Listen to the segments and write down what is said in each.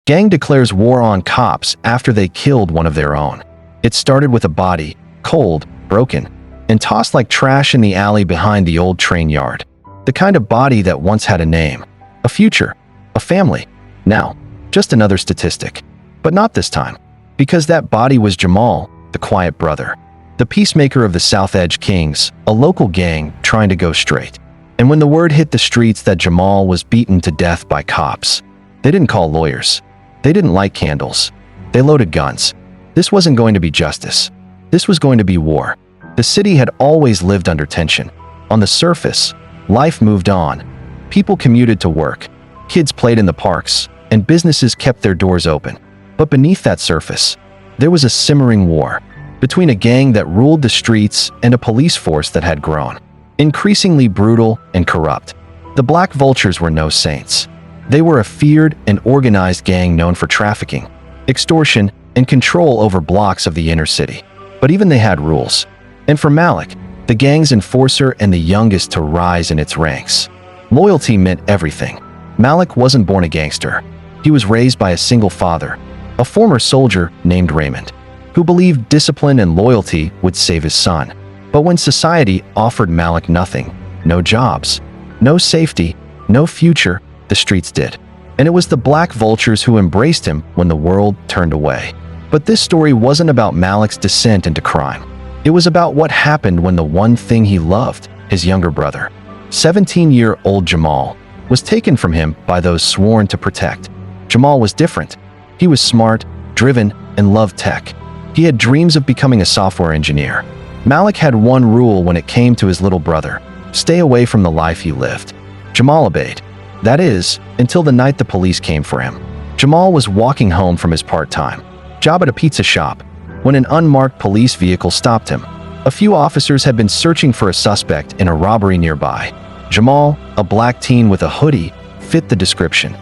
Gang declares war on cops after they killed one of their own. It started with a body, cold, broken, and tossed like trash in the alley behind the old train yard. The kind of body that once had a name, a future, a family. Now, just another statistic. But not this time. Because that body was Jamal, the quiet brother. The peacemaker of the South Edge Kings, a local gang trying to go straight. And when the word hit the streets that Jamal was beaten to death by cops, they didn't call lawyers. They didn't light candles. They loaded guns. This wasn't going to be justice. This was going to be war. The city had always lived under tension. On the surface, life moved on. People commuted to work. Kids played in the parks, and businesses kept their doors open. But beneath that surface, there was a simmering war between a gang that ruled the streets and a police force that had grown, increasingly brutal and corrupt. The Black Vultures were no saints. They were a feared and organized gang known for trafficking, extortion, and control over blocks of the inner city. But even they had rules. And for Malik, the gang's enforcer and the youngest to rise in its ranks, loyalty meant everything. Malik wasn't born a gangster. He was raised by a single father, a former soldier named Raymond, who believed discipline and loyalty would save his son. But when society offered Malik nothing, no jobs, no safety, no future, the streets did. And it was the Black Vultures who embraced him when the world turned away. But this story wasn't about Malik's descent into crime. It was about what happened when the one thing he loved, his younger brother, 17-year-old Jamal, was taken from him by those sworn to protect. Jamal was different. He was smart, driven, and loved tech. He had dreams of becoming a software engineer. Malik had one rule when it came to his little brother: stay away from the life he lived. Jamal obeyed. That is, until the night the police came for him. Jamal was walking home from his part-time job at a pizza shop when an unmarked police vehicle stopped him. A few officers had been searching for a suspect in a robbery nearby. Jamal, a black teen with a hoodie, fit the description.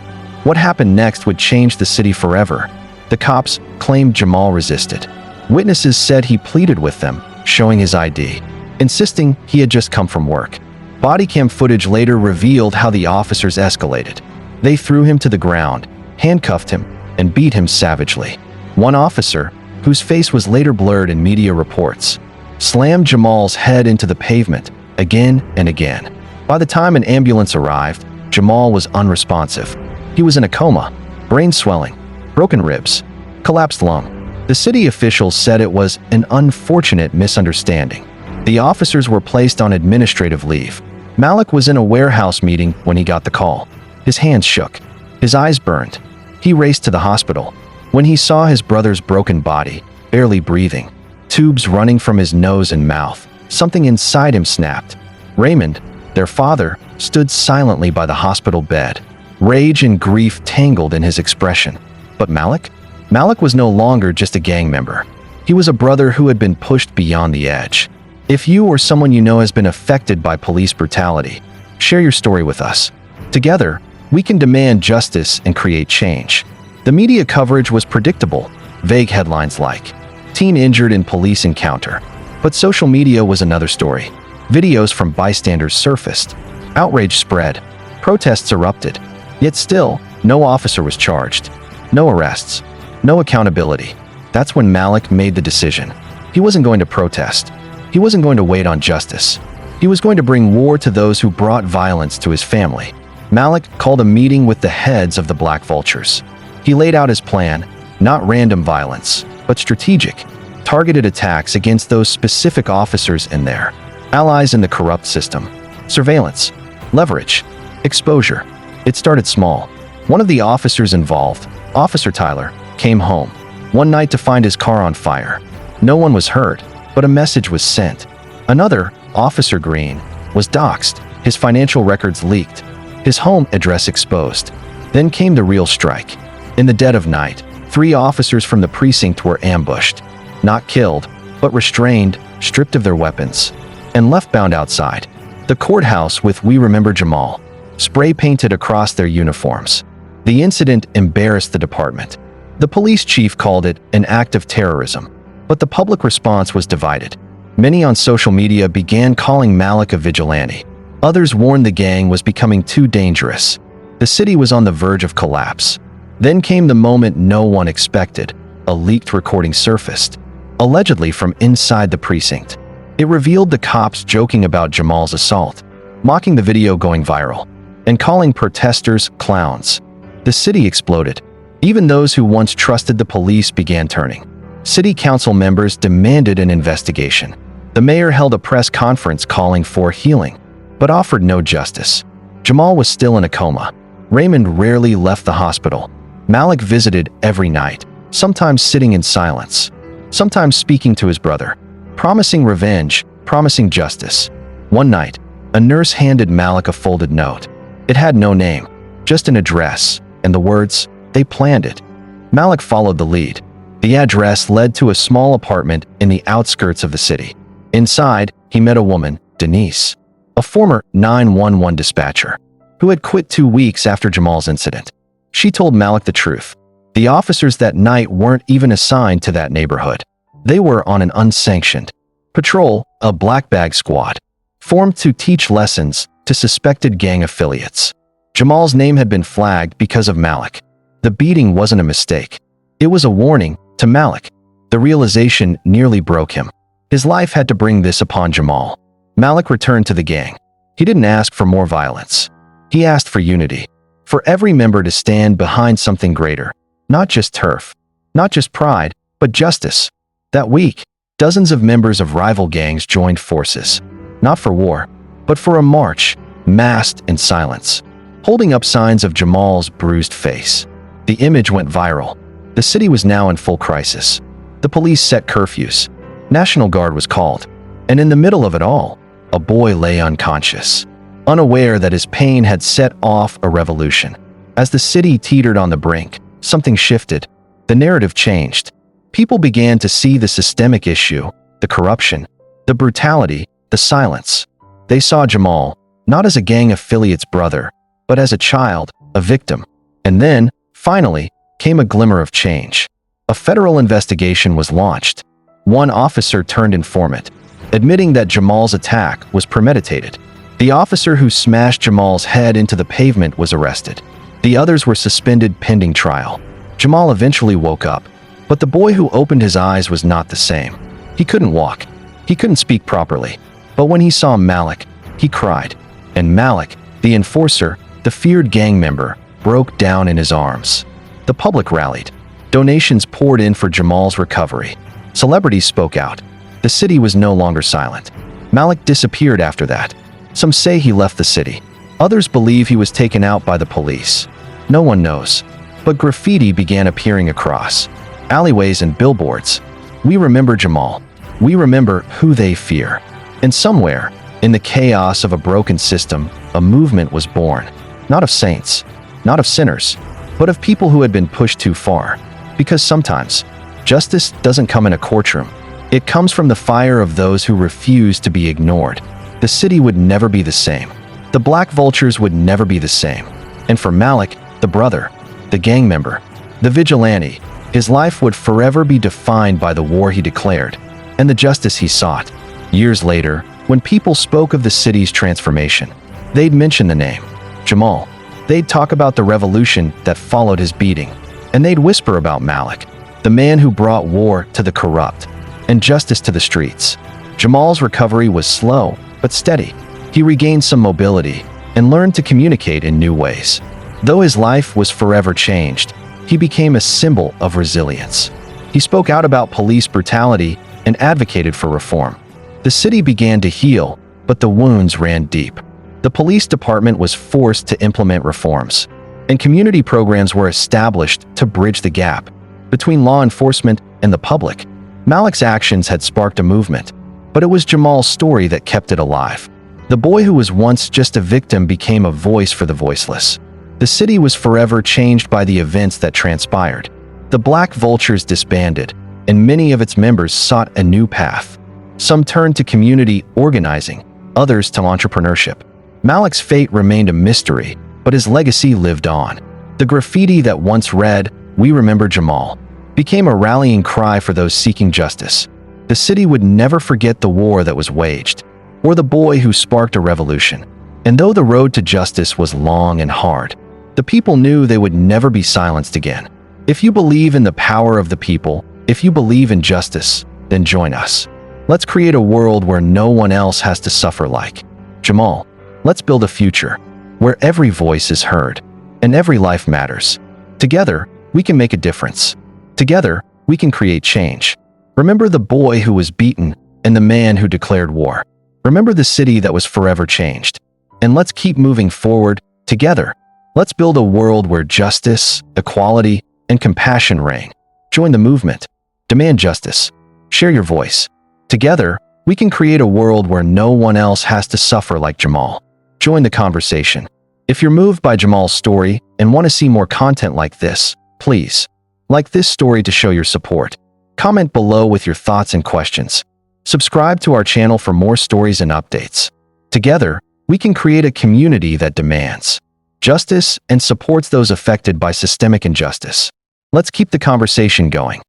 What happened next would change the city forever. The cops claimed Jamal resisted. Witnesses said he pleaded with them, showing his ID, insisting he had just come from work. Body cam footage later revealed how the officers escalated. They threw him to the ground, handcuffed him, and beat him savagely. One officer, whose face was later blurred in media reports, slammed Jamal's head into the pavement again and again. By the time an ambulance arrived, Jamal was unresponsive. He was in a coma, brain swelling, broken ribs, collapsed lung. The city officials said it was an unfortunate misunderstanding. The officers were placed on administrative leave. Malik was in a warehouse meeting when he got the call. His hands shook. His eyes burned. He raced to the hospital. When he saw his brother's broken body, barely breathing, tubes running from his nose and mouth, something inside him snapped. Raymond, their father, stood silently by the hospital bed. Rage and grief tangled in his expression. But Malik? Malik was no longer just a gang member. He was a brother who had been pushed beyond the edge. If you or someone you know has been affected by police brutality, share your story with us. Together, we can demand justice and create change. The media coverage was predictable, vague headlines like, "Teen injured in police encounter." But social media was another story. Videos from bystanders surfaced. Outrage spread. Protests erupted. Yet still, no officer was charged. No arrests. No accountability. That's when Malik made the decision. He wasn't going to protest. He wasn't going to wait on justice. He was going to bring war to those who brought violence to his family. Malik called a meeting with the heads of the Black Vultures. He laid out his plan, not random violence, but strategic, targeted attacks against those specific officers and their allies in the corrupt system. Surveillance, leverage, exposure. It started small. One of the officers involved, Officer Tyler, came home one night to find his car on fire. No one was hurt, but a message was sent. Another, Officer Green, was doxxed, his financial records leaked, his home address exposed. Then came the real strike. In the dead of night, 3 officers from the precinct were ambushed. Not killed, but restrained, stripped of their weapons, and left bound outside the courthouse with "We Remember Jamal" spray painted across their uniforms. The incident embarrassed the department. The police chief called it an act of terrorism, but the public response was divided. Many on social media began calling Malik a vigilante. Others warned the gang was becoming too dangerous. The city was on the verge of collapse. Then came the moment no one expected. A leaked recording surfaced, allegedly from inside the precinct. It revealed the cops joking about Jamal's assault, mocking the video going viral, and calling protesters clowns. The city exploded. Even those who once trusted the police began turning. City council members demanded an investigation. The mayor held a press conference calling for healing, but offered no justice. Jamal was still in a coma. Raymond rarely left the hospital. Malik visited every night, sometimes sitting in silence, sometimes speaking to his brother, promising revenge, promising justice. One night, a nurse handed Malik a folded note. It had no name, just an address, and the words, "They planned it." Malik followed the lead. The address led to a small apartment in the outskirts of the city. Inside, he met a woman, Denise, a former 911 dispatcher, who had quit 2 weeks after Jamal's incident. She told Malik the truth. The officers that night weren't even assigned to that neighborhood. They were on an unsanctioned patrol, a black bag squad, formed to teach lessons to suspected gang affiliates. Jamal's name had been flagged because of Malik. The beating wasn't a mistake. It was a warning to Malik. The realization nearly broke him. His life had to bring this upon Jamal. Malik returned to the gang. He didn't ask for more violence. He asked for unity, for every member to stand behind something greater, not just turf, not just pride, but justice. That week, dozens of members of rival gangs joined forces, not for war, but for a march, masked in silence, holding up signs of Jamal's bruised face. The image went viral. The city was now in full crisis. The police set curfews. National Guard was called. And in the middle of it all, a boy lay unconscious, unaware that his pain had set off a revolution. As the city teetered on the brink, something shifted. The narrative changed. People began to see the systemic issue, the corruption, the brutality, the silence. They saw Jamal, not as a gang affiliate's brother, but as a child, a victim. And then, finally, came a glimmer of change. A federal investigation was launched. One officer turned informant, admitting that Jamal's attack was premeditated. The officer who smashed Jamal's head into the pavement was arrested. The others were suspended pending trial. Jamal eventually woke up, but the boy who opened his eyes was not the same. He couldn't walk. He couldn't speak properly. But when he saw Malik, he cried. And Malik, the enforcer, the feared gang member, broke down in his arms. The public rallied. Donations poured in for Jamal's recovery. Celebrities spoke out. The city was no longer silent. Malik disappeared after that. Some say he left the city. Others believe he was taken out by the police. No one knows. But graffiti began appearing across alleyways and billboards. We remember Jamal. We remember who they fear. And somewhere, in the chaos of a broken system, a movement was born. Not of saints, not of sinners, but of people who had been pushed too far. Because sometimes, justice doesn't come in a courtroom. It comes from the fire of those who refuse to be ignored. The city would never be the same. The black vultures would never be the same. And for Malik, the brother, the gang member, the vigilante, his life would forever be defined by the war he declared and the justice he sought. Years later, when people spoke of the city's transformation, they'd mention the name, Jamal. They'd talk about the revolution that followed his beating, and they'd whisper about Malik, the man who brought war to the corrupt and justice to the streets. Jamal's recovery was slow but steady. He regained some mobility and learned to communicate in new ways. Though his life was forever changed, he became a symbol of resilience. He spoke out about police brutality and advocated for reform. The city began to heal, but the wounds ran deep. The police department was forced to implement reforms, and community programs were established to bridge the gap between law enforcement and the public. Malik's actions had sparked a movement, but it was Jamal's story that kept it alive. The boy who was once just a victim became a voice for the voiceless. The city was forever changed by the events that transpired. The Black Vultures disbanded, and many of its members sought a new path. Some turned to community organizing, others to entrepreneurship. Malik's fate remained a mystery, but his legacy lived on. The graffiti that once read, "We remember Jamal," became a rallying cry for those seeking justice. The city would never forget the war that was waged, or the boy who sparked a revolution. And though the road to justice was long and hard, The people knew they would never be silenced again. If you believe in the power of the people, if you believe in justice, then join us. Let's create a world where no one else has to suffer like Jamal. Let's build a future where every voice is heard and every life matters. Together, we can make a difference. Together, we can create change. Remember the boy who was beaten and the man who declared war. Remember the city that was forever changed. And let's keep moving forward together. Let's build a world where justice, equality, and compassion reign. Join the movement. Demand justice. Share your voice. Together, we can create a world where no one else has to suffer like Jamal. Join the conversation. If you're moved by Jamal's story and want to see more content like this, please like this story to show your support. Comment below with your thoughts and questions. Subscribe to our channel for more stories and updates. Together, we can create a community that demands justice and supports those affected by systemic injustice. Let's keep the conversation going.